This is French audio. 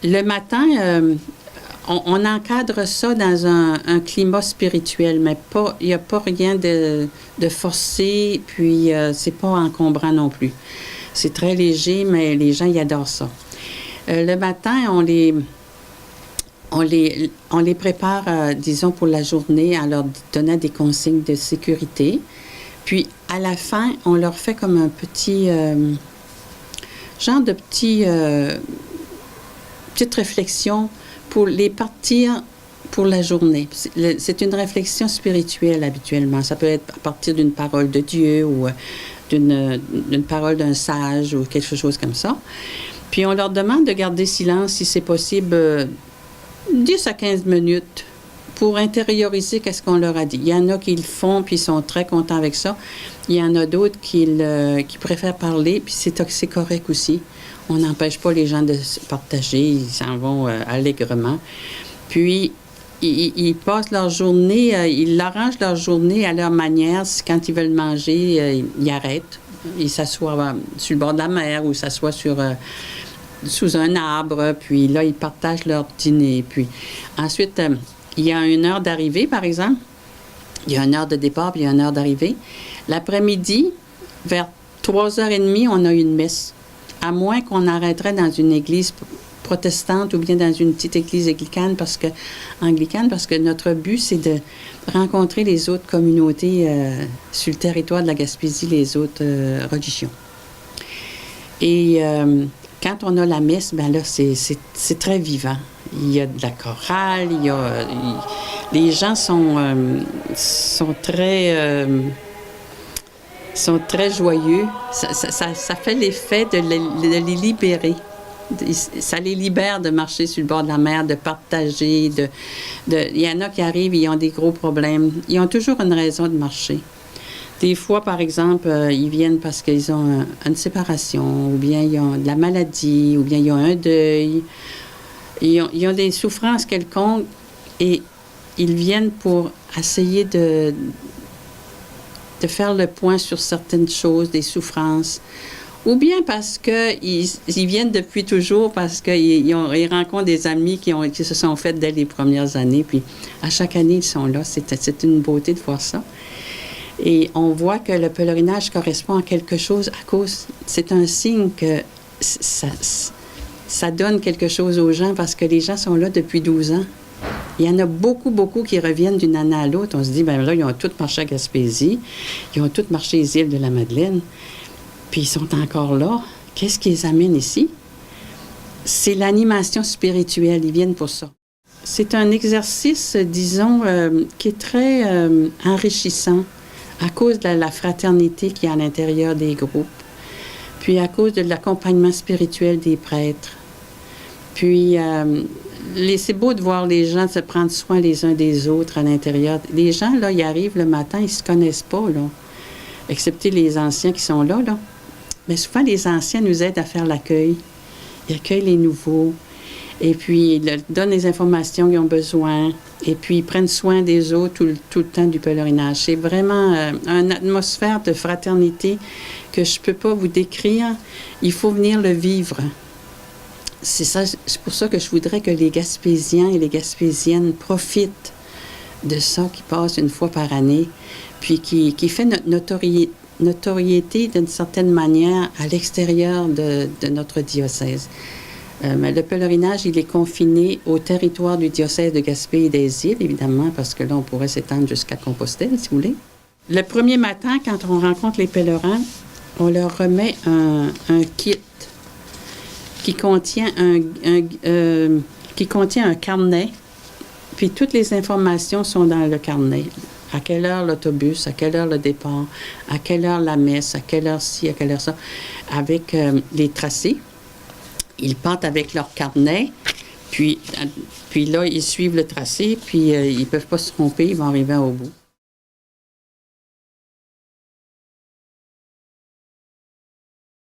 Le matin, on encadre ça dans un climat spirituel, mais il n'y a pas rien de forcé, puis c'est pas encombrant non plus. C'est très léger, mais les gens, ils adorent ça. Le matin, on les prépare, disons, pour la journée en leur donnant des consignes de sécurité. Puis, à la fin, on leur fait comme un petit... genre de petite réflexion pour les partir pour la journée. C'est une réflexion spirituelle habituellement. Ça peut être à partir d'une parole de Dieu ou d'une parole d'un sage ou quelque chose comme ça. Puis on leur demande de garder silence si c'est possible 10 à 15 minutes pour intérioriser qu'est-ce qu'on leur a dit. Il y en a qui le font puis ils sont très contents avec ça. Il y en a d'autres qui préfèrent parler puis c'est correct aussi. On n'empêche pas les gens de se partager, ils s'en vont allègrement. Puis, ils passent leur journée, ils arrangent leur journée à leur manière. Quand ils veulent manger, ils arrêtent. Ils s'assoient sur le bord de la mer ou s'assoient sous un arbre. Puis là, ils partagent leur dîner. Puis ensuite, il y a une heure d'arrivée, par exemple. Il y a une heure de départ, puis il y a une heure d'arrivée. L'après-midi, vers 3h30, on a une messe. À moins qu'on arrêterait dans une église protestante ou bien dans une petite église anglicane parce que notre but, c'est de rencontrer les autres communautés sur le territoire de la Gaspésie, les autres religions. Et quand on a la messe, ben là, c'est très vivant. Il y a de la chorale, les gens sont très joyeux. Ça fait l'effet de les libérer. Ça les libère de marcher sur le bord de la mer, de partager. Il y en a qui arrivent, ils ont des gros problèmes. Ils ont toujours une raison de marcher. Des fois, par exemple, ils viennent parce qu'ils ont une séparation, ou bien ils ont de la maladie, ou bien ils ont un deuil. Ils ont des souffrances quelconques et ils viennent pour essayer de faire le point sur certaines choses, des souffrances, ou bien parce qu'ils viennent depuis toujours, parce qu'ils rencontrent des amis qui se sont faits dès les premières années, puis à chaque année, ils sont là. C'est une beauté de voir ça. Et on voit que le pèlerinage correspond à quelque chose à cause... C'est un signe que ça donne quelque chose aux gens, parce que les gens sont là depuis 12 ans. Il y en a beaucoup, beaucoup qui reviennent d'une année à l'autre. On se dit, bien là, ils ont tous marché à Gaspésie, ils ont tous marché les îles de la Madeleine, puis ils sont encore là. Qu'est-ce qui les amène ici? C'est l'animation spirituelle, ils viennent pour ça. C'est un exercice, disons, qui est très enrichissant à cause de la fraternité qu'il y a à l'intérieur des groupes, puis à cause de l'accompagnement spirituel des prêtres. Puis... c'est beau de voir les gens se prendre soin les uns des autres à l'intérieur. Les gens, là, ils arrivent le matin, ils ne se connaissent pas, là, excepté les anciens qui sont là. Mais souvent, les anciens nous aident à faire l'accueil. Ils accueillent les nouveaux. Et puis, ils leur donnent les informations qu'ils ont besoin. Et puis, ils prennent soin des autres tout le temps du pèlerinage. C'est vraiment une atmosphère de fraternité que je ne peux pas vous décrire. Il faut venir le vivre. C'est pour ça que je voudrais que les Gaspésiens et les Gaspésiennes profitent de ça qui passe une fois par année, puis qui fait notre notoriété d'une certaine manière à l'extérieur de notre diocèse. Mais le pèlerinage, il est confiné au territoire du diocèse de Gaspé et des îles, évidemment, parce que là, on pourrait s'étendre jusqu'à Compostelle, si vous voulez. Le premier matin, quand on rencontre les pèlerins, on leur remet un kit qui contient un carnet, puis toutes les informations sont dans le carnet. À quelle heure l'autobus, à quelle heure le départ, à quelle heure la messe, à quelle heure ci, à quelle heure ça, avec les tracés. Ils partent avec leur carnet, puis là, ils suivent le tracé, puis ils ne peuvent pas se tromper, ils vont arriver au bout.